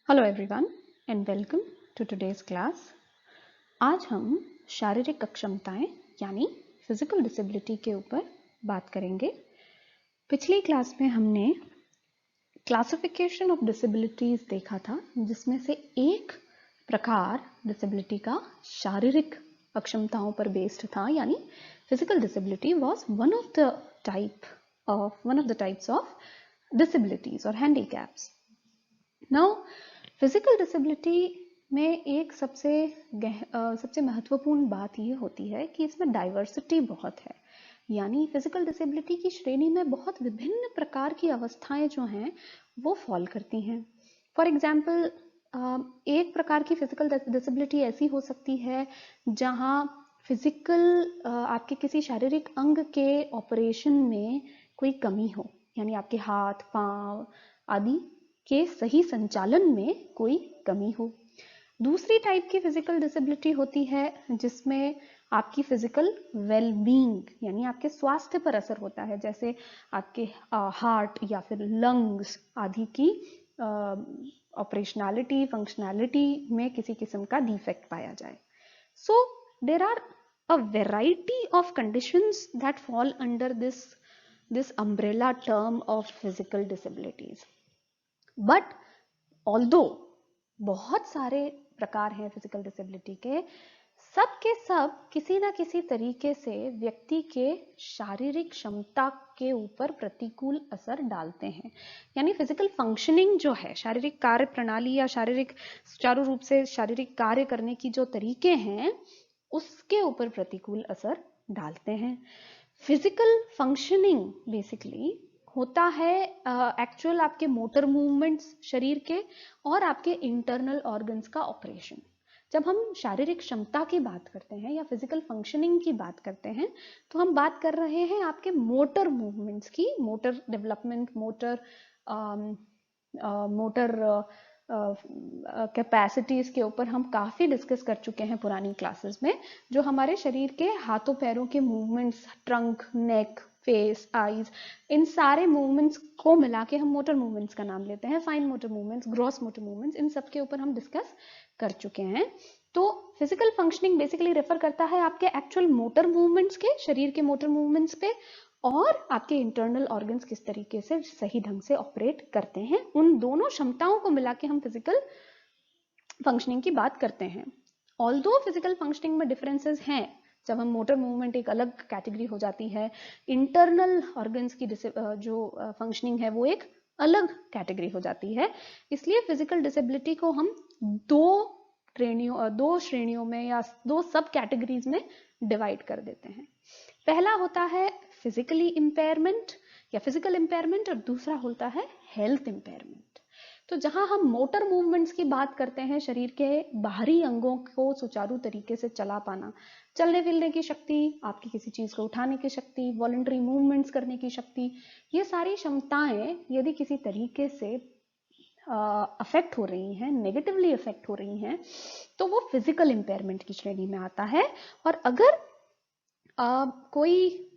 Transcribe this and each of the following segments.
Hello everyone and welcome to today's class. आज हम शारीरिक अक्षमताएं यानी फिजिकल डिसेबिलिटी के ऊपर बात करेंगे। पिछली क्लास में हमने क्लासिफिकेशन ऑफ डिसेबिलिटीज देखा था, जिसमें से एक प्रकार डिसेबिलिटी का शारीरिक अक्षमताओं पर बेस्ड था, यानी physical disability was one of the types of disabilities और हैंडीकैप्स। नाउ फिजिकल डिसेबिलिटी में एक सबसे महत्वपूर्ण बात ये होती है कि इसमें डाइवर्सिटी बहुत है, यानी फिजिकल डिसेबिलिटी की श्रेणी में बहुत विभिन्न प्रकार की अवस्थाएं जो हैं वो फॉल करती हैं। फॉर एग्जाम्पल, एक प्रकार की फिजिकल डिसेबिलिटी ऐसी हो सकती है जहां फिजिकल आपके किसी शारीरिक अंग के ऑपरेशन में कोई कमी हो, यानी आपके हाथ पांव आदि के सही संचालन में कोई कमी हो। दूसरी टाइप की फिजिकल डिसेबिलिटी होती है जिसमें आपकी फिजिकल वेलबींग यानी आपके स्वास्थ्य पर असर होता है, जैसे आपके हार्ट या फिर लंग्स आदि की ऑपरेशनैलिटी फंक्शनैलिटी में किसी किस्म का डिफेक्ट पाया जाए। So there are a variety of conditions that fall under this umbrella term of physical disabilities. But although बहुत सारे प्रकार हैं फिजिकल डिसेबिलिटी के, सब के सब किसी ना किसी तरीके से व्यक्ति के शारीरिक क्षमता के ऊपर प्रतिकूल असर डालते हैं। यानी फिजिकल फंक्शनिंग जो है, शारीरिक कार्य प्रणाली या शारीरिक सुचारू रूप से शारीरिक कार्य करने की जो तरीके हैं उसके ऊपर प्रतिकूल असर डालते हैं। फिजिकल फंक्शनिंग बेसिकली होता है एक्चुअल आपके मोटर मूवमेंट्स शरीर के और आपके इंटरनल ऑर्गन्स का ऑपरेशन। जब हम शारीरिक क्षमता की बात करते हैं या फिजिकल फंक्शनिंग की बात करते हैं तो हम बात कर रहे हैं आपके मोटर मूवमेंट्स की, मोटर डेवलपमेंट, मोटर कैपेसिटीज के ऊपर हम काफी डिस्कस कर चुके हैं पुरानी क्लासेस में। जो हमारे शरीर के हाथों पैरों के मूवमेंट्स, ट्रंक, नेक, फेस, आईज, इन सारे मूवमेंट्स को मिला के हम मोटर मूवमेंट्स का नाम लेते हैं। Fine motor movements, gross motor movements, इन सब के ऊपर हम डिस्कस कर चुके हैं। तो फिजिकल फंक्शनिंग बेसिकली रेफर करता है आपके एक्चुअल मोटर मूवमेंट्स के, शरीर के मोटर मूवमेंट्स पे, और आपके इंटरनल ऑर्गन्स किस तरीके से सही ढंग से ऑपरेट करते हैं। उन दोनों क्षमताओं को मिला के हम फिजिकल फंक्शनिंग की बात करते हैं। ऑल्दो फिजिकल फंक्शनिंग में डिफरेंसेस हैं, जब हम मोटर मूवमेंट एक अलग कैटेगरी हो जाती है, इंटरनल ऑर्गन्स की जो फंक्शनिंग है वो एक अलग कैटेगरी हो जाती है। इसलिए फिजिकल डिसेबिलिटी को हम दो श्रेणियों में या दो सब कैटेगरीज में डिवाइड कर देते हैं। पहला होता है फिजिकली इम्पेयरमेंट या फिजिकल इम्पेयरमेंट और दूसरा होता है हेल्थ इम्पेयरमेंट। तो जहां हम मोटर मूवमेंट्स की बात करते हैं, शरीर के बाहरी अंगों को सुचारू तरीके से चला पाना, चलने फिरने की शक्ति, आपकी किसी चीज को उठाने की शक्ति, वॉलंटरी मूवमेंट्स करने की शक्ति, ये सारी क्षमताएं यदि किसी तरीके से अफेक्ट हो रही हैं, नेगेटिवली अफेक्ट हो रही हैं, तो वो फिजिकल इम्पेयरमेंट की श्रेणी में आता है। और अगर कोई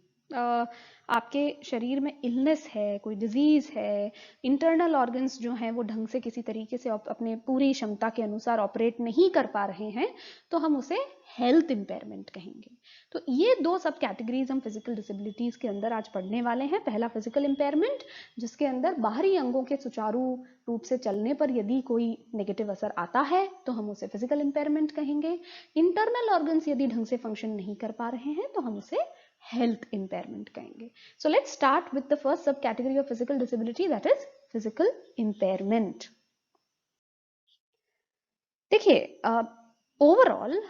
आपके शरीर में इलनेस है, कोई डिजीज है, इंटरनल ऑर्गन्स जो हैं वो ढंग से किसी तरीके से अपने पूरी क्षमता के अनुसार ऑपरेट नहीं कर पा रहे हैं, तो हम उसे हेल्थ इम्पेयरमेंट कहेंगे। तो ये दो सब कैटेगरीज हम फिजिकल डिसेबिलिटीज के अंदर आज पढ़ने वाले हैं। पहला फिजिकल इम्पेयरमेंट, जिसके अंदर बाहरी अंगों के सुचारू रूप से चलने पर यदि कोई नेगेटिव असर आता है तो हम उसे फिजिकल इम्पेयरमेंट कहेंगे। इंटरनल ऑर्गन्स यदि ढंग से फंक्शन नहीं कर पा रहे हैं तो हम उसे हेल्थ इम्पेयरमेंट कहेंगे। So let's start with the first sub category of physical disability, that is physical impairment. देखिए, ओवरऑल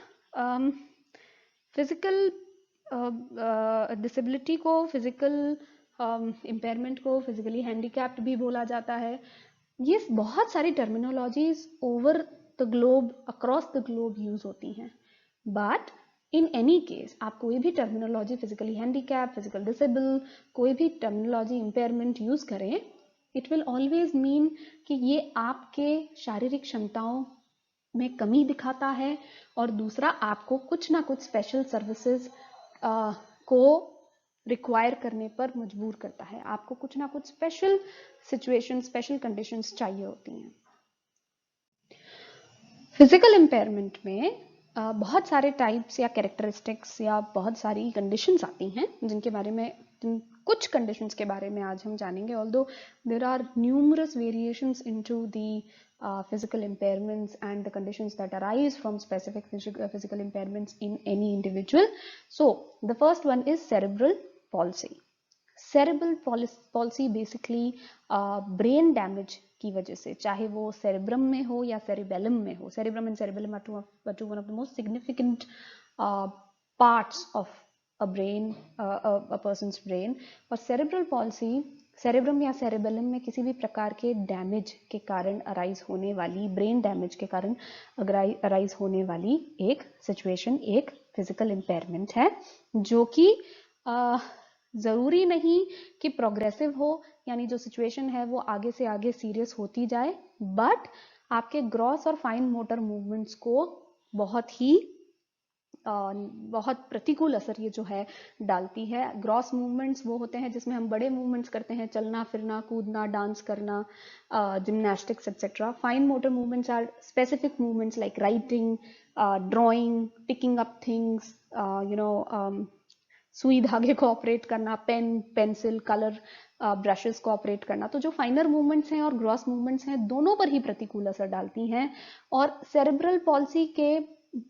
फिजिकल डिसेबिलिटी को, फिजिकल इम्पेयरमेंट को फिजिकली हैंडीकैप्ड भी बोला जाता है। ये बहुत सारी terminologies over the globe, across the globe use होती हैं, बट इन एनी केस आप कोई भी terminology, physically handicap, physical disable, कोई भी टर्मिनोलॉजी इम्पेयरमेंट यूज करें, इट विल ऑलवेज मीन कि ये आपके शारीरिक क्षमताओं में कमी दिखाता है, और दूसरा आपको कुछ ना कुछ स्पेशल सर्विसेज को रिक्वायर करने पर मजबूर करता है। आपको कुछ ना कुछ स्पेशल सिचुएशन, स्पेशल कंडीशंस चाहिए होती हैं। फिजिकल इम्पेयरमेंट में बहुत सारे टाइप्स या कैरेक्टरिस्टिक्स या बहुत सारी कंडीशंस आती हैं जिनके बारे में कुछ कंडीशंस के बारे में आज हम जानेंगे. Although there are numerous variations into the physical impairments and the conditions that arise from specific physical impairments in any individual. So the first one is cerebral palsy. Cerebral palsy basically brain damage की वजह से, चाहे वो cerebrum में हो या cerebellum में हो. Cerebrum and cerebellum are two one of the most significant parts of a brain, a person's brain. और सेरेब्रल पॉलिसी सेरेब्रम या सेरेबेलम में किसी भी प्रकार के डैमेज के कारण अराइज होने वाली, ब्रेन डैमेज के कारण अराइज होने वाली एक सिचुएशन, एक फिजिकल इम्पेयरमेंट है, जो कि जरूरी नहीं कि प्रोग्रेसिव हो, यानी जो सिचुएशन है वो आगे से आगे सीरियस होती जाए, बट आपके ग्रॉस और फाइन मोटर मूवमेंट्स को बहुत प्रतिकूल असर ये जो है डालती है. ग्रॉस मूवमेंट्स वो होते हैं जिसमें हम बड़े मूवमेंट्स करते हैं, चलना फिरना, कूदना, डांस करना, gymnastics etcetera. Fine motor movements are specific movements like writing, drawing, picking up things, सुई धागे को ऑपरेट करना, पेन, पेंसिल, कलर ब्रशेस को ऑपरेट करना. तो जो फाइनर मूवमेंट्स हैं और ग्रॉस मूवमेंट्स हैं, दोनों पर ही प्रतिकूल असर डालती हैं. और सेरेब्रल पॉलिसी के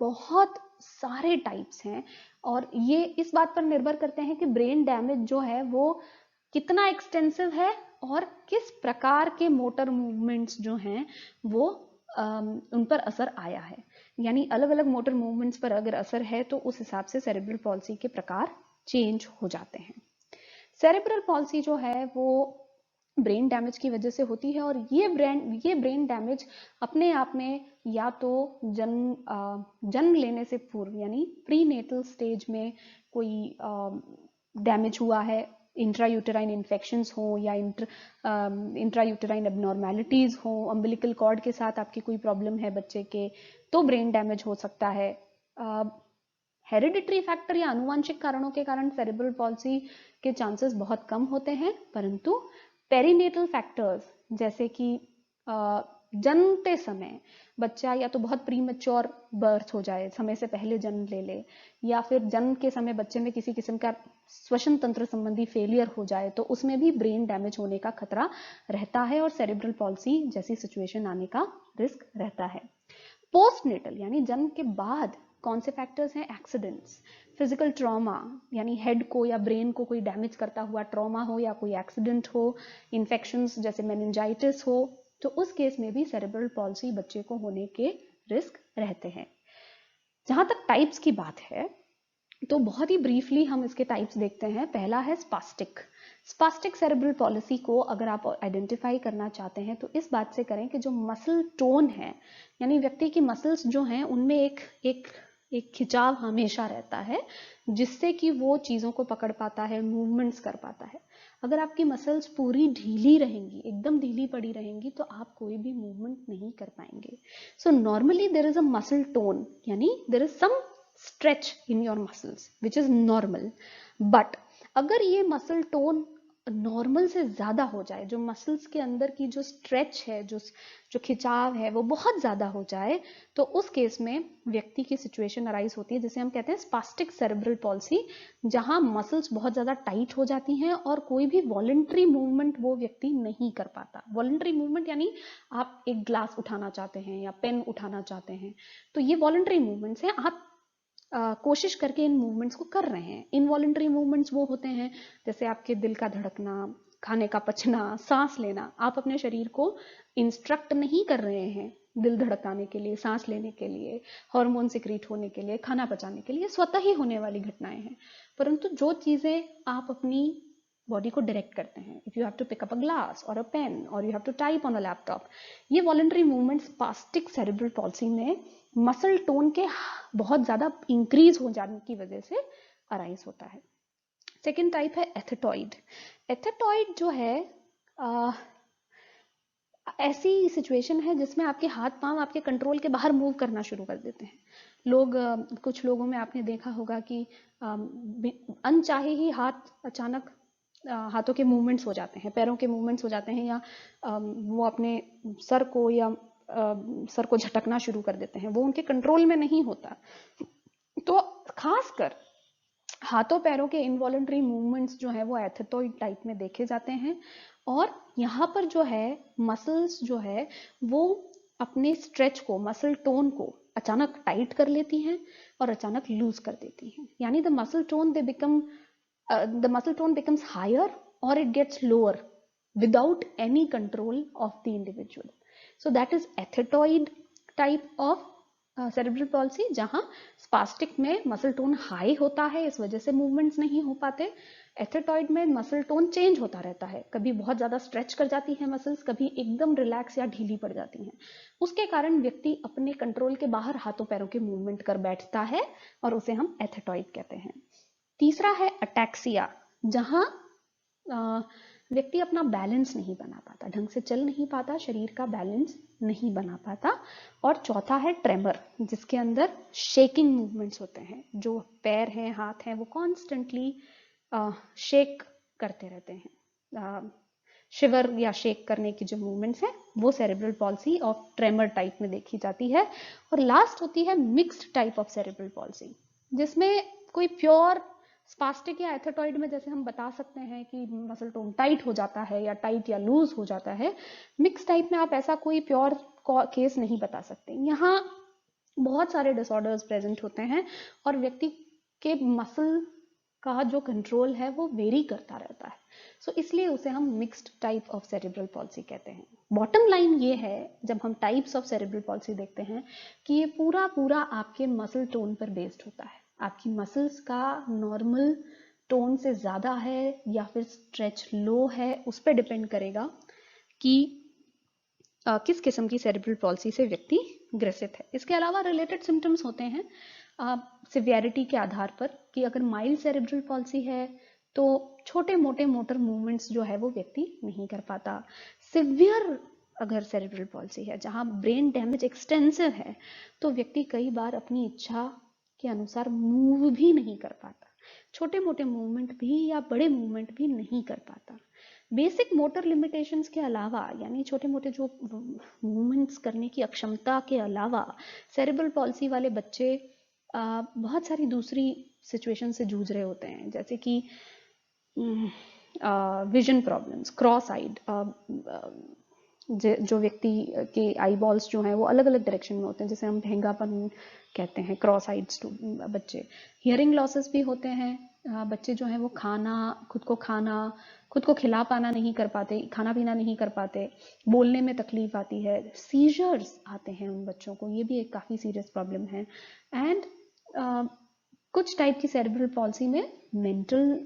बहुत सारे टाइप्स हैं और ये इस बात पर निर्भर करते हैं कि ब्रेन डैमेज जो है वो कितना एक्सटेंसिव है और किस प्रकार के मोटर मूवमेंट्स जो हैं वो उन पर असर आया है. यानी अलग अलग मोटर मूवमेंट्स पर अगर असर है तो उस हिसाब से सेरेब्रल पॉलिसी के प्रकार चेंज हो जाते हैं. सेरेब्रल पॉलिसी जो है वो ब्रेन डैमेज की वजह से होती है और ये ब्रेन डैमेज अपने आप में या तो जन्म लेने से पूर्व यानी प्री नेटल स्टेज में कोई डैमेज हुआ है, इंट्रायूटेराइन इन्फेक्शंस हो या इंट्रायूटेराइन एबनॉर्मेलिटीज हो, अम्बिलिकल कॉर्ड के साथ आपकी कोई प्रॉब्लम है बच्चे के, तो ब्रेन डैमेज हो सकता है. हेरिडिटरी फैक्टर या आनुवांशिक कारणों के कारण सेरेब्रल पॉलिसी के चांसेस बहुत कम होते हैं, परंतु पेरीनेटल फैक्टर्स जैसे कि जन्मते समय बच्चा या तो बहुत प्रीमेच्योर बर्थ हो जाए, समय से पहले जन्म ले ले, या फिर जन्म के समय बच्चे में किसी किस्म का श्वसन तंत्र संबंधी फेलियर हो जाए, तो उसमें भी ब्रेन डैमेज होने का खतरा रहता है और सेरेब्रल पॉलिसी जैसी सिचुएशन आने का रिस्क रहता है. पोस्टनेटल यानी जन्म के बाद कौन से फैक्टर्स हैं? एक्सीडेंट्स, फिजिकल ट्रॉमा यानी हेड को या ब्रेन को कोई डैमेज करता हुआ ट्रॉमा हो या कोई एक्सीडेंट हो, इन्फेक्शंस जैसे मेनिंजाइटिस हो, तो उस केस में भी सेरेब्रल पॉलिसी बच्चे को होने के रिस्क रहते हैं. जहां तक टाइप्स की बात है तो बहुत ही ब्रीफली हम इसके टाइप्स देखते हैं. पहला है स्पास्टिक. स्पास्टिक सेरेब्रल पॉलिसी को अगर आप आइडेंटिफाई करना चाहते हैं तो इस बात से करें कि जो मसल टोन है, यानी व्यक्ति की मसल्स जो हैं उनमें एक खिंचाव हमेशा रहता है जिससे कि वो चीजों को पकड़ पाता है, मूवमेंट्स कर पाता है. अगर आपकी मसल्स पूरी ढीली रहेंगी, एकदम ढीली पड़ी रहेंगी, तो आप कोई भी मूवमेंट नहीं कर पाएंगे. So normally there is a muscle tone, यानी there is some stretch in your muscles which is normal. but अगर ये मसल टोन नॉर्मल से ज्यादा हो जाए, जो मसल्स के अंदर की जो स्ट्रेच है, जो खिंचाव है वो बहुत ज्यादा हो जाए, तो उस केस में व्यक्ति की सिचुएशन अराइज होती है जिसे हम कहते हैं स्पास्टिक सेरेब्रल पॉलिसी, जहां मसल्स बहुत ज्यादा टाइट हो जाती हैं और कोई भी वॉलंटरी मूवमेंट वो व्यक्ति नहीं कर पाता. वॉलंटरी मूवमेंट यानी आप एक ग्लास उठाना चाहते हैं या पेन उठाना चाहते हैं, तो ये वॉलंटरी मूवमेंट्स हैं, आप कोशिश करके इन मूवमेंट्स को कर रहे हैं. इनवॉलंटरी मूवमेंट्स वो होते हैं जैसे आपके दिल का धड़कना, खाने का पचना, सांस लेना. आप अपने शरीर को इंस्ट्रक्ट नहीं कर रहे हैं दिल धड़काने के लिए, सांस लेने के लिए, हार्मोन सिक्रीट होने के लिए, खाना पचाने के लिए, स्वतः ही होने वाली घटनाएं हैं. परंतु जो चीजें आप अपनी बॉडी को डायरेक्ट करते हैं, if you have to pick up a glass और अ पेन और you have to type on a laptop, ये voluntary movement spastic cerebral palsy में मसल टोन के बहुत ज्यादा इंक्रीज हो जाने की वजह से अराइज होता है. सेकेंड टाइप है एथेटॉइड. एथेटॉइड जो है ऐसी सिचुएशन है जिसमें आपके हाथ पांव आपके कंट्रोल के बाहर मूव करना शुरू कर देते हैं. कुछ लोगों में आपने देखा होगा कि अनचाहे ही हाथ अचानक हाथों के मूवमेंट्स हो जाते हैं, पैरों के मूवमेंट्स हो जाते हैं, या वो अपने सर को या सर को झटकना शुरू कर देते हैं, वो उनके कंट्रोल में नहीं होता। तो खासकर हाथों पैरों के इनवॉलंटरी मूवमेंट्स जो है वो एथेटॉइड टाइप में देखे जाते हैं, और यहाँ पर जो है मसल्स जो है वो अपने स्ट्रेच को, मसल टोन को अचानक टाइट कर लेती हैं और अचानक लूज कर देती हैं। यानी the muscle tone becomes higher और it gets lower without any control of the individual. So that is athetoid type of cerebral palsy, जहां स्पास्टिक में मसल टोन हाई होता है, इस वजह से मूवमेंट्स नहीं हो पाते। एथेटॉइड में मसल टोन चेंज होता रहता है, कभी बहुत ज्यादा स्ट्रेच कर जाती है मसल्स, कभी एकदम रिलैक्स या ढीली पड़ जाती हैं। उसके कारण व्यक्ति अपने कंट्रोल के बाहर हाथों पैरों के मूवमेंट कर बैठता है और उसे हम एथेटॉइड कहते हैं। तीसरा है अटैक्सिया, जहां व्यक्ति अपना बैलेंस नहीं बना पाता, ढंग से चल नहीं पाता, शरीर का बैलेंस नहीं बना पाता। और चौथा है ट्रेमर, जिसके अंदर शेकिंग मूवमेंट्स होते हैं, जो पैर हैं, हाथ हैं, वो कॉन्स्टेंटली शेक करते रहते हैं। शिवर या शेक करने की जो मूवमेंट्स हैं वो cerebral palsy of tremor type में देखी जाती है। और लास्ट होती है mixed type of cerebral palsy, जिसमें कोई प्योर स्पास्टिक या एथेटॉइड में जैसे हम बता सकते हैं कि मसल टोन टाइट हो जाता है या टाइट या लूज हो जाता है, मिक्स टाइप में आप ऐसा कोई प्योर केस नहीं बता सकते। यहाँ बहुत सारे डिसऑर्डर्स प्रेजेंट होते हैं और व्यक्ति के मसल का जो कंट्रोल है वो वेरी करता रहता है। सो इसलिए उसे हम mixed type of cerebral palsy कहते हैं। बॉटम लाइन ये है, जब हम टाइप्स ऑफ सेरेब्रल पॉल्सी देखते हैं, कि ये पूरा आपके मसल टोन पर बेस्ड होता है। आपकी मसल्स का नॉर्मल टोन से ज्यादा है या फिर स्ट्रेच लो है, उस पर डिपेंड करेगा कि किस किस्म की सेरेब्रल पॉल्सी से व्यक्ति ग्रसित है। इसके अलावा रिलेटेड सिम्टम्स होते हैं सिवियरिटी के आधार पर, कि अगर माइल्ड सेरेब्रल पॉल्सी है तो छोटे मोटे मोटर मूवमेंट्स जो है वो व्यक्ति नहीं कर पाता। सिवियर अगर सेरेब्रल पॉल्सी है जहां ब्रेन डैमेज एक्सटेंसिव है, तो व्यक्ति कई बार अपनी इच्छा के अनुसार मूव भी नहीं कर पाता, छोटे मोटे मूवमेंट भी या बड़े मूवमेंट भी नहीं कर पाता। बेसिक मोटर लिमिटेशंस के अलावा, यानी छोटे मोटे जो मूवमेंट्स करने की अक्षमता के अलावा, सेरेब्रल पॉल्सी वाले बच्चे बहुत सारी दूसरी सिचुएशन से जूझ रहे होते हैं, जैसे कि विजन प्रॉब्लम्स, क्रॉस आइड, जो व्यक्ति के आई बॉल्स जो हैं वो अलग अलग डायरेक्शन में होते हैं, जैसे हम भेंगापन कहते हैं, क्रॉस आइड बच्चे। हियरिंग लॉसेस भी होते हैं, बच्चे जो हैं वो खुद को खिला पाना नहीं कर पाते, खाना पीना नहीं कर पाते, बोलने में तकलीफ आती है, सीजर्स आते हैं उन बच्चों को, ये भी एक काफ़ी सीरियस प्रॉब्लम है। एंड कुछ टाइप की सेरेब्रल पॉल्सी में मेंटल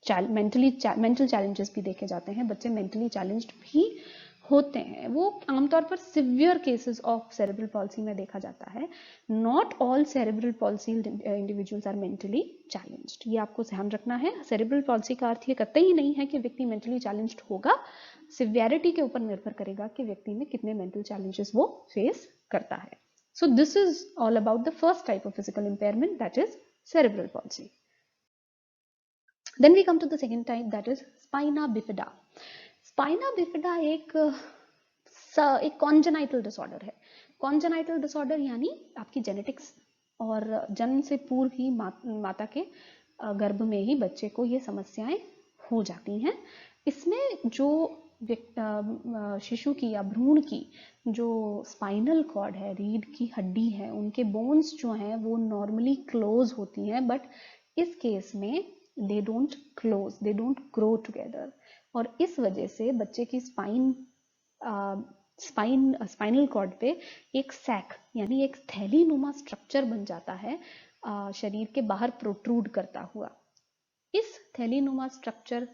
चैलेंजेस भी देखे जाते हैं, बच्चे मेंटली चैलेंज्ड भी होते हैं। वो आमतौर पर severe cases of cerebral palsy में देखा जाता है। Not all cerebral palsy individuals are mentally challenged, ये आपको ध्यान रखना है। सेरेब्रल पॉल्सी का अर्थ ये कतई नहीं है कि व्यक्ति मेंटली चैलेंज्ड होगा, सिवियरिटी के ऊपर निर्भर करेगा कि व्यक्ति में कितने मेंटल चैलेंजेस वो फेस करता है। So this is all about the first type of physical impairment, that is cerebral palsy. Then we come to the second type, that is spina bifida. Spina bifida एक congenital disorder है। congenital disorder यानी आपकी genetics और जन्म से पूर्व ही माता के गर्भ में ही बच्चे को ये समस्याएं हो जाती हैं। इसमें जो शिशु की या भ्रूण की जो स्पाइनल कॉर्ड है, रीढ़ की हड्डी है, उनके बोन्स जो हैं वो नॉर्मली क्लोज होती हैं, बट इस केस में they don't close, they don't grow together, और इस वजह से बच्चे की स्पाइनल कॉर्ड पे एक सैक यानी एक थैलीनुमा स्ट्रक्चर बन जाता है, शरीर के बाहर प्रोट्रूड करता हुआ। इस थैलीनुमा स्ट्रक्चर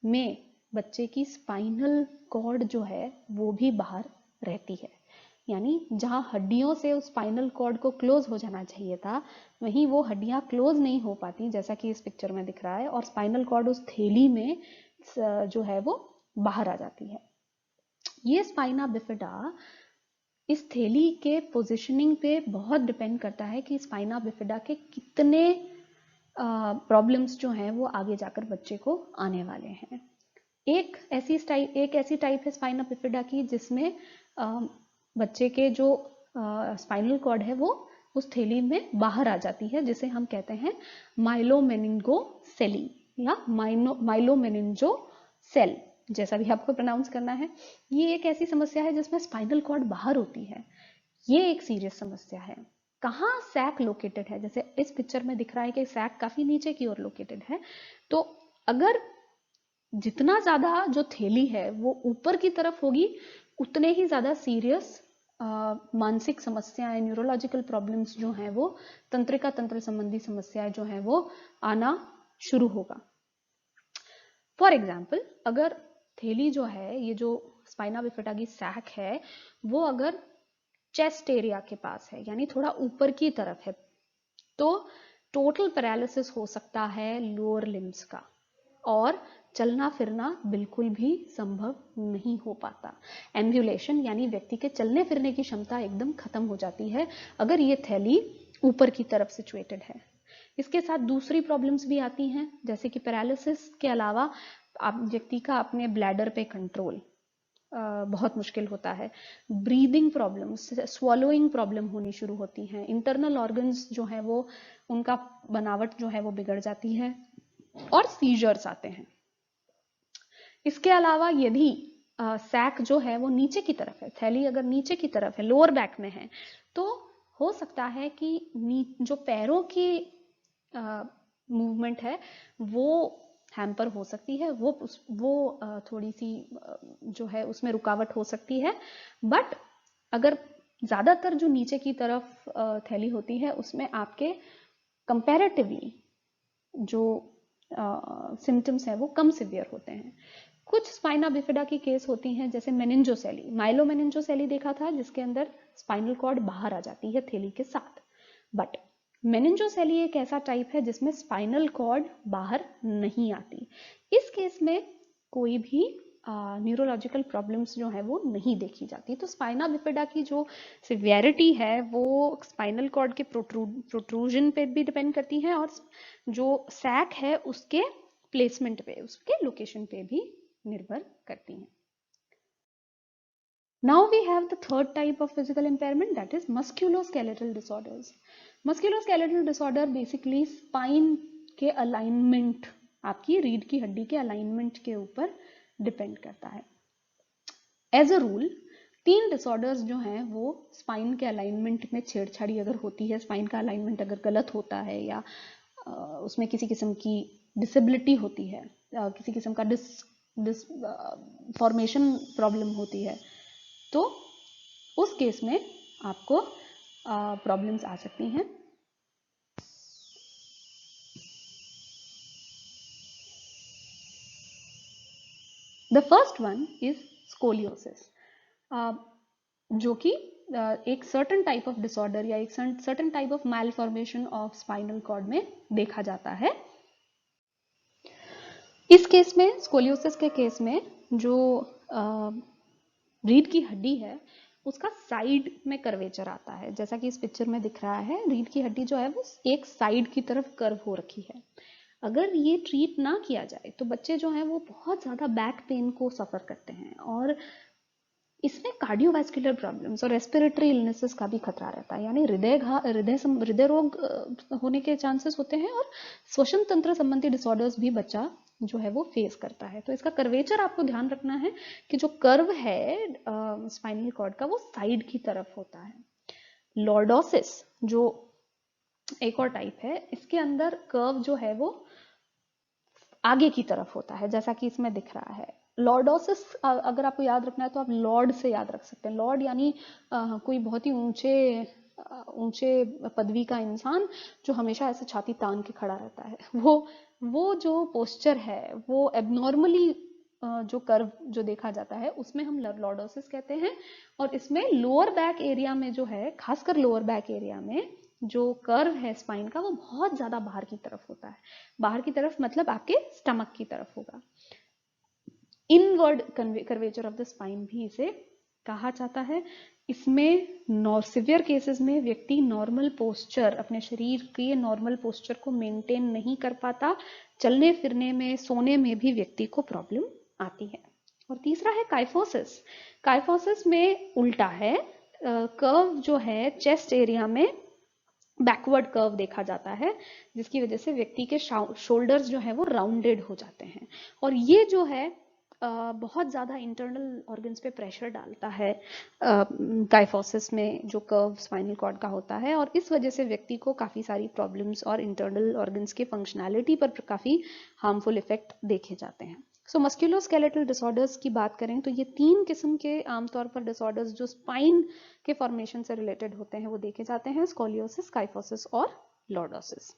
में बच्चे की स्पाइनल कॉर्ड जो है वो भी बाहर रहती है, यानी जहां हड्डियों से उस स्पाइनल कॉर्ड को क्लोज हो जाना चाहिए था, वहीं वो हड्डियां क्लोज नहीं हो पाती, जैसा कि इस पिक्चर में दिख रहा है, और स्पाइनल कॉर्ड उस थैली में जो है वो बाहर आ जाती है। ये स्पाइना बिफिडा इस थैली के पोजिशनिंग पे बहुत डिपेंड करता है कि स्पाइना बिफिडा के कितने प्रॉब्लम्स जो हैं वो आगे जाकर बच्चे को आने वाले हैं। एक ऐसी टाइप है स्पाइना बिफिडा की जिसमें बच्चे के जो स्पाइनल कॉर्ड है वो उस थैली में बाहर आ जाती है, जिसे हम कहते हैं माइलोमेनिंगोसेली या माइलोमेनिंजो सेल, जैसा भी आपको प्रोनाउंस करना है। ये एक ऐसी समस्या है जिसमें स्पाइनल कॉर्ड बाहर होती है। ये एक सीरियस समस्या है। कहाँ सैक लोकेटेड है, जैसे इस पिक्चर में दिख रहा है कि सैक काफी नीचे की ओर लोकेटेड है। तो अगर जितना ज्यादा जो थैली है वो ऊपर की तरफ होगी, उतने ही ज्यादा सीरियस मानसिक समस्याएं, न्यूरोलॉजिकल प्रॉब्लम्स जो हैं वो, तंत्रिका तंत्र संबंधी समस्याएं जो हैं वो आना शुरू होगा। फॉर एग्जाम्पल, अगर थैली जो है, ये जो स्पाइना बिफिडा की सैक है, वो अगर चेस्ट एरिया के पास है, यानी थोड़ा ऊपर की तरफ है, तो टोटल पैरालिसिस हो सकता है लोअर लिम्स का, और चलना फिरना बिल्कुल भी संभव नहीं हो पाता। एम्बुलेशन यानी व्यक्ति के चलने फिरने की क्षमता एकदम खत्म हो जाती है अगर ये थैली ऊपर की तरफ सिचुएटेड है। इसके साथ दूसरी प्रॉब्लम्स भी आती हैं, जैसे कि पैरालिसिस के अलावा व्यक्ति का अपने ब्लैडर पे कंट्रोल बहुत मुश्किल होता है। ब्रीदिंग प्रॉब्लम्स, स्वॉलोइंग प्रॉब्लम होनी शुरू होती हैं। इंटरनल ऑर्गन्स जो है वो, उनका बनावट जो है वो बिगड़ जाती है, और सीजर्स आते हैं। इसके अलावा यदि सैक जो है वो नीचे की तरफ है, थैली अगर नीचे की तरफ है, लोअर बैक में है, तो हो सकता है कि जो पैरों की मूवमेंट है वो हैम्पर हो सकती है, वो थोड़ी सी जो है उसमें रुकावट हो सकती है। बट अगर ज्यादातर जो नीचे की तरफ थैली होती है, उसमें आपके कंपैरेटिवली जो सिम्टम्स हैं वो कम सिवियर होते हैं। कुछ स्पाइना बिफिडा की केस होती हैं, जैसे मेनिंजोसेली, माइलोमेनिंजोसेली देखा था, जिसके अंदर स्पाइनल कॉर्ड बाहर आ जाती है थैली के साथ। बट मेनिंजोसेली एक ऐसा टाइप है जिसमें स्पाइनल कॉर्ड बाहर नहीं आती। इस केस में कोई भी न्यूरोलॉजिकल प्रॉब्लम्स जो है वो नहीं देखी जाती। तो स्पाइना बिफिडा की जो सिवियरिटी है वो स्पाइनल कॉर्ड के प्रोट्रूजन पे भी डिपेंड करती है, और जो सैक है उसके प्लेसमेंट पे, उसके लोकेशन पे भी निर्भर करती हैं। Now we have the third type of physical impairment, that is musculoskeletal disorders. Musculoskeletal disorder basically spine के अलाइनमेंट, आपकी रीढ़ की हड्डी के अलाइनमेंट के ऊपर डिपेंड करता है। एज अ रूल 3 डिसऑर्डर्स जो हैं वो स्पाइन के अलाइनमेंट में छेड़छाड़ी अगर होती है, स्पाइन का अलाइनमेंट अगर गलत होता है, या उसमें किसी किस्म की डिसेबिलिटी होती है, किसी किस्म का फॉर्मेशन प्रॉब्लम होती है, तो उस केस में आपको प्रॉब्लम्स आ सकती हैं। The first one is scoliosis, जो कि एक सर्टन टाइप ऑफ डिसऑर्डर या एक certain type of malformation of spinal cord में देखा जाता है। इस केस में, स्कोलियोसिस के केस में, जो रीढ़ की हड्डी है उसका साइड में कर्वेचर आता है, जैसा कि इस पिक्चर में दिख रहा है। रीढ़ की हड्डी जो है वो एक साइड की तरफ कर्व हो रखी है। अगर ये ट्रीट ना किया जाए तो बच्चे जो हैं वो बहुत ज्यादा बैक पेन को सफर करते हैं, और इसमें कार्डियोवैस्कुलर प्रॉब्लम्स और रेस्पिरेटरी इलनेसेस का भी खतरा रहता है, यानी हृदय रोग होने के चांसेस होते हैं, और श्वसन तंत्र संबंधी डिसऑर्डर्स भी बच्चा जो है वो फेस करता है। तो इसका कर्वेचर आपको ध्यान रखना है कि जो कर्व है स्पाइनल कॉर्ड का वो साइड की तरफ होता है। लॉर्डोसिस जो एक और टाइप है, इसके अंदर कर्व जो है वो आगे की तरफ होता है, जैसा कि इसमें दिख रहा है। लॉर्डोसिस अगर आपको याद रखना है तो आप लॉर्ड से याद रख सकते हैं। लॉर्ड यानी कोई बहुत ही ऊंचे पदवी का इंसान जो हमेशा ऐसे छाती तान के खड़ा रहता है। वो जो पोस्चर है वो एबनॉर्मली जो कर्व जो देखा जाता है उसमें हम लॉर्डोसिस कहते हैं। और इसमें लोअर बैक एरिया में जो है, खासकर लोअर बैक एरिया में जो कर्व है स्पाइन का वो बहुत ज्यादा बाहर की तरफ होता है। बाहर की तरफ मतलब आपके स्टमक की तरफ होगा। Inward curvature of the spine भी इसे कहा जाता है। इसमें सिवियर केसेस में व्यक्ति नॉर्मल पोस्चर, अपने शरीर के नॉर्मल पोस्चर को मेंटेन नहीं कर पाता, चलने फिरने में, सोने में भी व्यक्ति को प्रॉब्लम आती है। और तीसरा है काइफोसिस। काइफोसिस में उल्टा है, कर्व जो है चेस्ट एरिया में बैकवर्ड कर्व देखा जाता है, जिसकी वजह से व्यक्ति के शोल्डर्स जो है वो राउंडेड हो जाते हैं। और ये जो है बहुत ज़्यादा इंटरनल ऑर्गन्स पे प्रेशर डालता है काइफोसिस में, जो कर्व स्पाइनल कॉर्ड का होता है, और इस वजह से व्यक्ति को काफ़ी सारी प्रॉब्लम्स और इंटरनल ऑर्गन्स के फंक्शनैलिटी पर काफ़ी हार्मफुल इफेक्ट देखे जाते हैं। सो मस्कुलोस्केलेटल डिसऑर्डर्स की बात करें तो ये 3 किस्म के आमतौर पर डिसऑर्डर्स जो स्पाइन के फॉर्मेशन से रिलेटेड होते हैं वो देखे जाते हैं, स्कोलियोसिस, काइफोसिस और lordosis.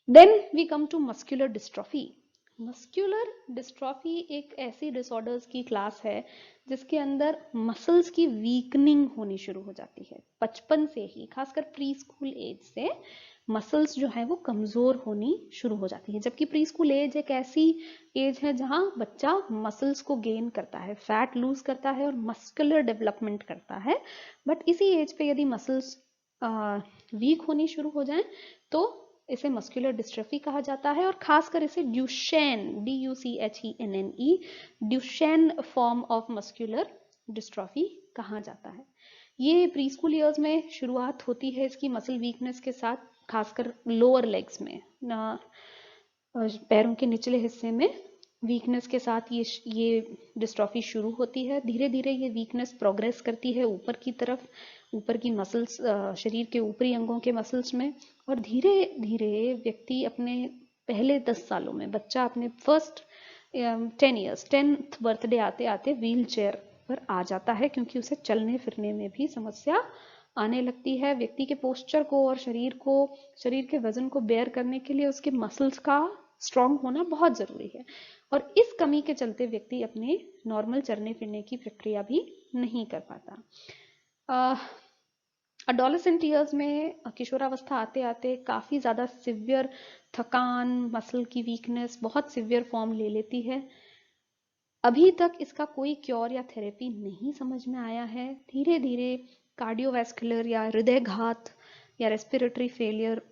Then we come to muscular dystrophy. Muscular dystrophy एक ऐसी डिसऑर्डर्स की क्लास है जिसके अंदर मसल्स की वीकनिंग होनी शुरू हो जाती है बचपन से ही, खासकर प्री स्कूल एज से मसल्स जो है वो कमजोर होनी शुरू हो जाती है। जबकि प्री स्कूल एज एक ऐसी एज है जहां बच्चा मसल्स को गेन करता है, फैट लूज करता है और मस्कुलर डेवलपमेंट करता है। बट इसी एज पे यदि मसल्स वीक होनी शुरू हो जाएं तो इसे मस्कुलर डिस्ट्रॉफी कहा जाता है, और खासकर इसे Duchenne, DUCHENNE, Duchenne form of muscular dystrophy कहा जाता है। ये प्री स्कूल ईयर्स में शुरुआत होती है इसकी मसल वीकनेस के साथ, खासकर लोअर लेग्स में, पैरों के निचले हिस्से में वीकनेस के साथ ये डिस्ट्रॉफी शुरू होती है। धीरे धीरे ये वीकनेस प्रोग्रेस करती है ऊपर की तरफ, ऊपर की मसल्स, शरीर के ऊपरी अंगों के मसल्स में, और धीरे धीरे व्यक्ति अपने पहले 10 सालों में, बच्चा अपने फर्स्ट 10 ईयर्स, 10th बर्थडे आते आते व्हील चेयर पर आ जाता है, क्योंकि उसे चलने फिरने में भी समस्या आने लगती है। व्यक्ति के पोस्चर को और शरीर के वजन को बेयर करने के लिए उसके मसल्स का स्ट्रांग होना बहुत जरूरी है, और इस कमी के चलते व्यक्ति अपने नॉर्मल चलने फिरने की प्रक्रिया भी नहीं कर पाता। अडोलेसेंट ईयर्स में, किशोरावस्था आते आते काफ़ी ज़्यादा सिवियर थकान, मसल की वीकनेस बहुत सिवियर फॉर्म ले लेती है। अभी तक इसका कोई क्योर या थेरेपी नहीं समझ में आया है। धीरे धीरे कार्डियोवैस्कुलर या हृदयघात या रेस्पिरेटरी फेलियर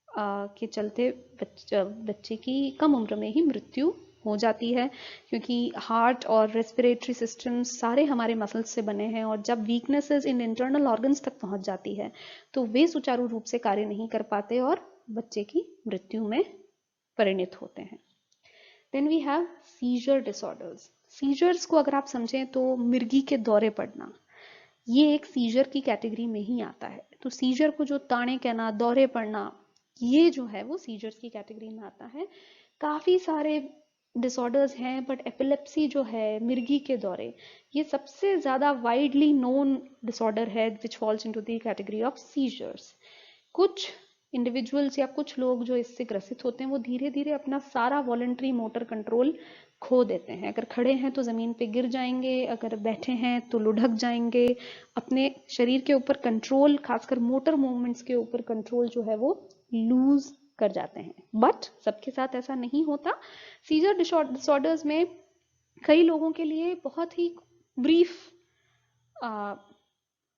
के चलते बच्चे की कम उम्र में ही मृत्यु हो जाती है, क्योंकि हार्ट और रेस्पिरेटरी सिस्टम सारे हमारे मसल्स से बने हैं, और जब वीकनेसेस इन इंटरनल ऑर्गन्स तक पहुंच जाती है तो वे सुचारू रूप से कार्य नहीं कर पाते और बच्चे की मृत्यु में परिणित होते हैं। Then we have seizure disorders. Seizures को अगर आप समझें तो मिर्गी के दौरे पड़ना, ये एक सीजर की कैटेगरी में ही आता है। तो सीजर को जो ताने कहना, दौरे पड़ना, ये जो है वो सीजर्स की कैटेगरी में आता है। काफी सारे डिसऑर्डर्स हैं, बट एपिलेप्सी जो है, मिर्गी के दौरे, ये सबसे ज्यादा वाइडली नोन डिसऑर्डर है which falls into the category of seizures. कुछ इंडिविजुअल्स या कुछ लोग जो इससे ग्रसित होते हैं वो धीरे धीरे अपना सारा वॉलंटरी मोटर कंट्रोल खो देते हैं। अगर खड़े हैं तो जमीन पे गिर जाएंगे, अगर बैठे हैं तो लुढ़क जाएंगे, अपने शरीर के ऊपर कंट्रोल, खासकर मोटर मूवमेंट्स के ऊपर कंट्रोल जो है वो लूज कर जाते हैं। बट सबके साथ ऐसा नहीं होता। सीजर डिसऑर्डर्स में कई लोगों के लिए बहुत ही ब्रीफ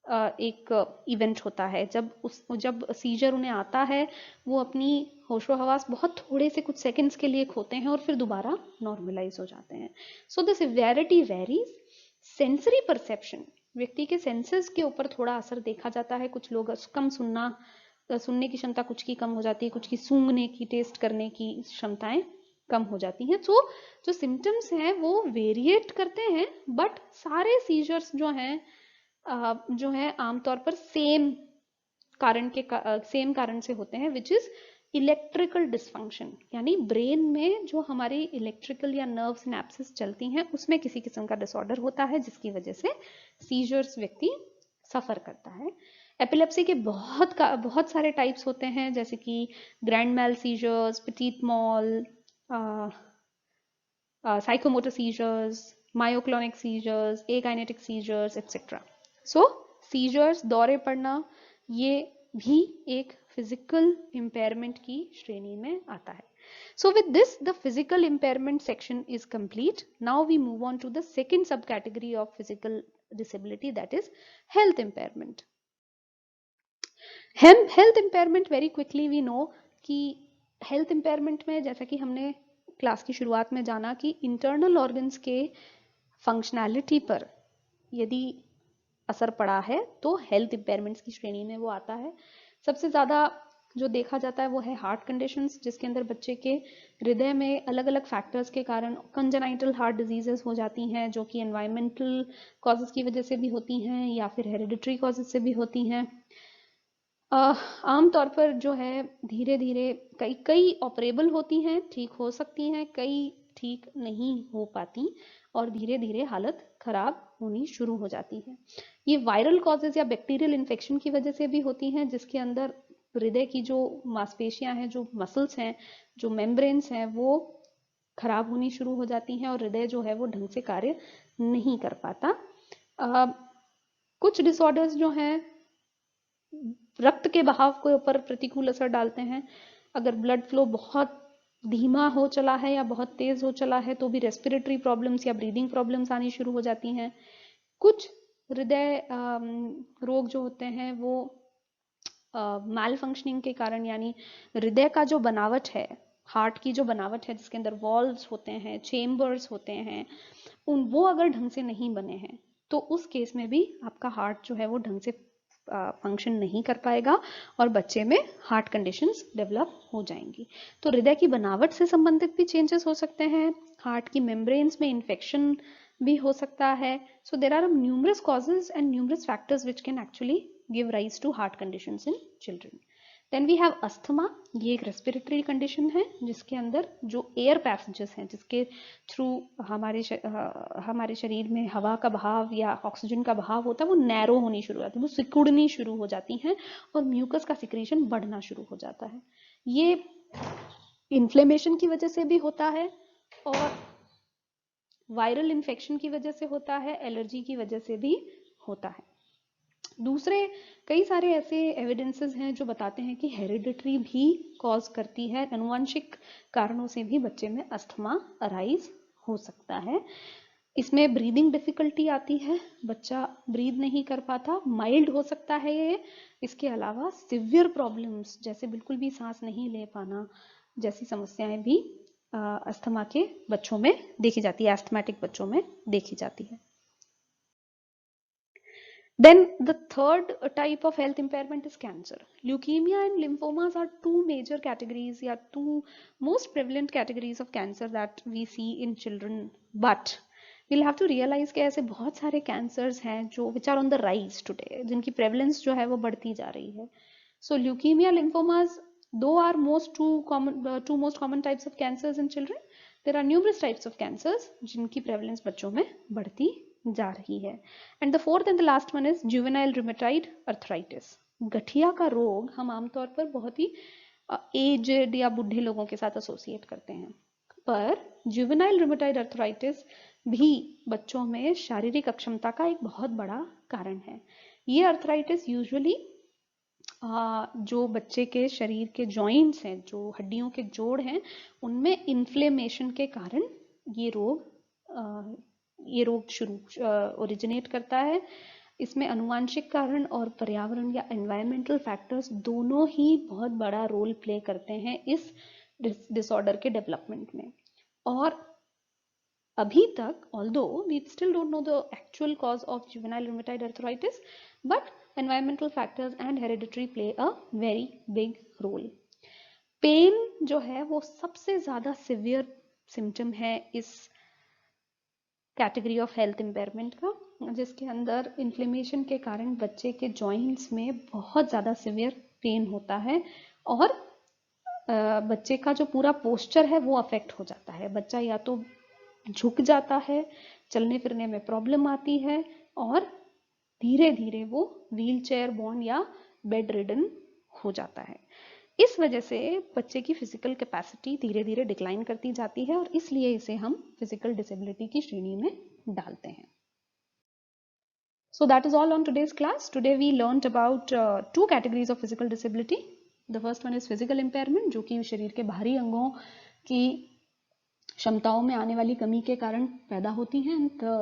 एक इवेंट होता है। जब सीजर उन्हें आता है, वो अपनी होशो हवास बहुत थोड़े से कुछ सेकंड्स के लिए खोते हैं और फिर दोबारा नॉर्मलाइज हो जाते हैं। So the severity varies. Sensory perception, व्यक्ति के सेंसेस के ऊपर थोड़ा असर देखा जाता है। कुछ लोग कम सुनने की क्षमता कुछ की कम हो जाती है, कुछ की सूंघने की, टेस्ट करने की क्षमताएं कम हो जाती हैं। तो जो सिम्टम्स हैं वो वेरिएट करते हैं, बट सारे सीजर्स जो है आमतौर पर सेम कारण से होते हैं, विच इज इलेक्ट्रिकल डिसफंक्शन, यानी ब्रेन में जो हमारी इलेक्ट्रिकल या नर्व सिनेप्सिस चलती हैं उसमें किसी किस्म का डिसऑर्डर होता है, जिसकी वजह से सीजर्स व्यक्ति सफर करता है। एपिलेप्सी के बहुत सारे टाइप्स होते हैं, जैसे कि grand mal seizures, petit mal, psychomotor seizures, myoclonic seizures, akinetic seizures, etcetera. So seizures, दौरे पड़ना, ये भी एक फिजिकल इम्पेयरमेंट की श्रेणी में आता है। So with this, the physical impairment section is complete. Now we move on to the second subcategory of physical disability, that is health impairment. Health impairment, very quickly we know कि health impairment में, जैसा कि हमने class की शुरुआत में जाना, कि इंटरनल ऑर्गन्स के फंक्शनैलिटी पर यदि असर पड़ा है तो हेल्थ इम्पेयरमेंट्स की श्रेणी में वो आता है। सबसे ज़्यादा जो देखा जाता है वो है हार्ट कंडीशंस, जिसके अंदर बच्चे के हृदय में अलग अलग फैक्टर्स के कारण कंजेनाइटल हार्ट डिजीजेस हो जाती हैं, जो कि एनवायरमेंटल कॉजेज की वजह से भी होती हैं या फिर हेरिडिटरी कॉजेज से भी होती हैं। आमतौर पर जो है धीरे धीरे कई ऑपरेबल होती हैं, ठीक हो सकती हैं, कई ठीक नहीं हो पाती और धीरे धीरे हालत खराब होनी शुरू हो जाती है। ये वायरल कॉजेज या बैक्टीरियल इन्फेक्शन की वजह से भी होती हैं, जिसके अंदर हृदय की जो मांसपेशियां हैं, जो मसल्स हैं, जो मेम्ब्रेन्स हैं, वो खराब होनी शुरू हो जाती हैं और हृदय जो है वो ढंग से कार्य नहीं कर पाता। कुछ डिसऑर्डर्स जो हैं रक्त के बहाव के ऊपर प्रतिकूल असर डालते हैं। अगर ब्लड फ्लो बहुत धीमा हो चला है या बहुत तेज हो चला है तो भी रेस्पिरेटरी प्रॉब्लम्स या ब्रीदिंग प्रॉब्लम्स आनी शुरू हो जाती हैं। कुछ हृदय रोग जो होते हैं वो मैल फंक्शनिंग के कारण, यानी हृदय का जो बनावट है, हार्ट की जो बनावट है जिसके अंदर वॉल्व्स होते हैं, चेम्बर्स होते हैं, वो अगर ढंग से नहीं बने हैं तो उस केस में भी आपका हार्ट जो है वो ढंग से फंक्शन नहीं कर पाएगा और बच्चे में हार्ट कंडीशंस डेवलप हो जाएंगी। तो हृदय की बनावट से संबंधित भी चेंजेस हो सकते हैं, हार्ट की मेम्ब्रेन्स में इन्फेक्शन भी हो सकता है। So there are numerous causes and numerous factors which can actually give rise to heart conditions in children. Then we have asthma. ये एक रेस्पिरेटरी कंडीशन है जिसके अंदर जो एयर पैसेजेस हैं, जिसके थ्रू हमारे शरीर में हवा का बहाव या ऑक्सीजन का बहाव होता है, वो नैरो होनी शुरू हो जाती है, वो सिकुड़नी शुरू हो जाती हैं और म्यूकस का सिक्रीशन बढ़ना शुरू हो जाता है। ये इन्फ्लेमेशन की वजह से भी होता है और वायरल इन्फेक्शन की वजह से होता है, एलर्जी की वजह से भी होता है। दूसरे कई सारे ऐसे एविडेंसेस हैं जो बताते हैं कि हेरिडिटरी भी कॉज करती है, अनुवांशिक कारणों से भी बच्चे में अस्थमा अराइज हो सकता है। इसमें ब्रीदिंग डिफिकल्टी आती है, बच्चा ब्रीद नहीं कर पाता, माइल्ड हो सकता है ये। इसके अलावा सिवियर प्रॉब्लम्स जैसे बिल्कुल भी सांस नहीं ले पाना जैसी समस्याएं भी अस्थमा के बच्चों में देखी जाती है, एस्थमेटिक बच्चों में देखी जाती है। Then the third type of health impairment is cancer. Leukemia and lymphomas are two major categories, yeah, two most prevalent categories of cancer that we see in children. But we'll have to realize कि ऐसे बहुत सारे cancers हैं जो which are on the rise today, जिनकी prevalence जो है वो बढ़ती जा रही है. So leukemia, lymphomas, though are two most common types of cancers in children, there are numerous types of cancers जिनकी prevalence बच्चों में बढ़ती जा रही है। And the fourth and the last one is juvenile rheumatoid arthritis. गठिया का रोग हम आमतौर पर बहुत ही एजेड या बुढ़े लोगों के साथ एसोसिएट करते हैं, पर जुवेनाइल रूमेटॉइड अर्थराइटिस भी बच्चों में शारीरिक अक्षमता का एक बहुत बड़ा कारण है। ये अर्थराइटिस यूजुअली जो बच्चे के शरीर के जॉइंट्स हैं, जो हड्डियों के जोड़ हैं, उनमें इन्फ्लेमेशन के कारण ये रोग शुरू ओरिजिनेट करता है। इसमें अनुवांशिक कारण और पर्यावरण या एनवायरमेंटल फैक्टर्स दोनों ही बहुत बड़ा रोल प्ले करते हैं इस डिसऑर्डर के डेवलपमेंट में। और अभी तक although we still don't know the actual cause of juvenile rheumatoid arthritis, but environmental factors and hereditary play a very big role. Pain जो है वो सबसे ज्यादा सिवियर सिम्टम है इस कैटेगरी ऑफ हेल्थ इम्पेयरमेंट का, जिसके अंदर इन्फ्लेमेशन के कारण बच्चे के जॉइंट्स में बहुत ज़्यादा सिवियर पेन होता है और बच्चे का जो पूरा पोस्चर है वो अफेक्ट हो जाता है। बच्चा या तो झुक जाता है, चलने फिरने में प्रॉब्लम आती है और धीरे धीरे वो व्हील चेयर बॉर्न या बेड रिडन हो जाता है। इस वजह से बच्चे की फिजिकल कैपेसिटी धीरे धीरे डिक्लाइन करती जाती है और इसलिए इसे हम फिजिकल डिसेबिलिटी की श्रेणी में डालते हैं। So that is all on today's class. Today we learned about two categories of physical disability. The first one is physical impairment, जो कि शरीर के बाहरी अंगों की क्षमताओं में आने वाली कमी के कारण पैदा होती हैं। The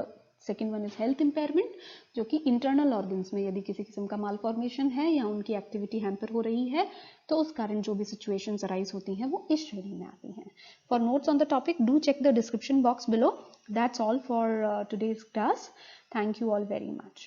second one is health impairment, जो कि इंटरनल ऑर्गन्स में यदि किसी किस्म का मालफॉर्मेशन है या उनकी एक्टिविटी हैम्पर हो रही है तो उस कारण जो भी सिचुएशंस अराइज होती हैं वो इस श्रेणी में आती हैं। For notes on the topic do check the description box below. That's all for today's class. Thank you all very much.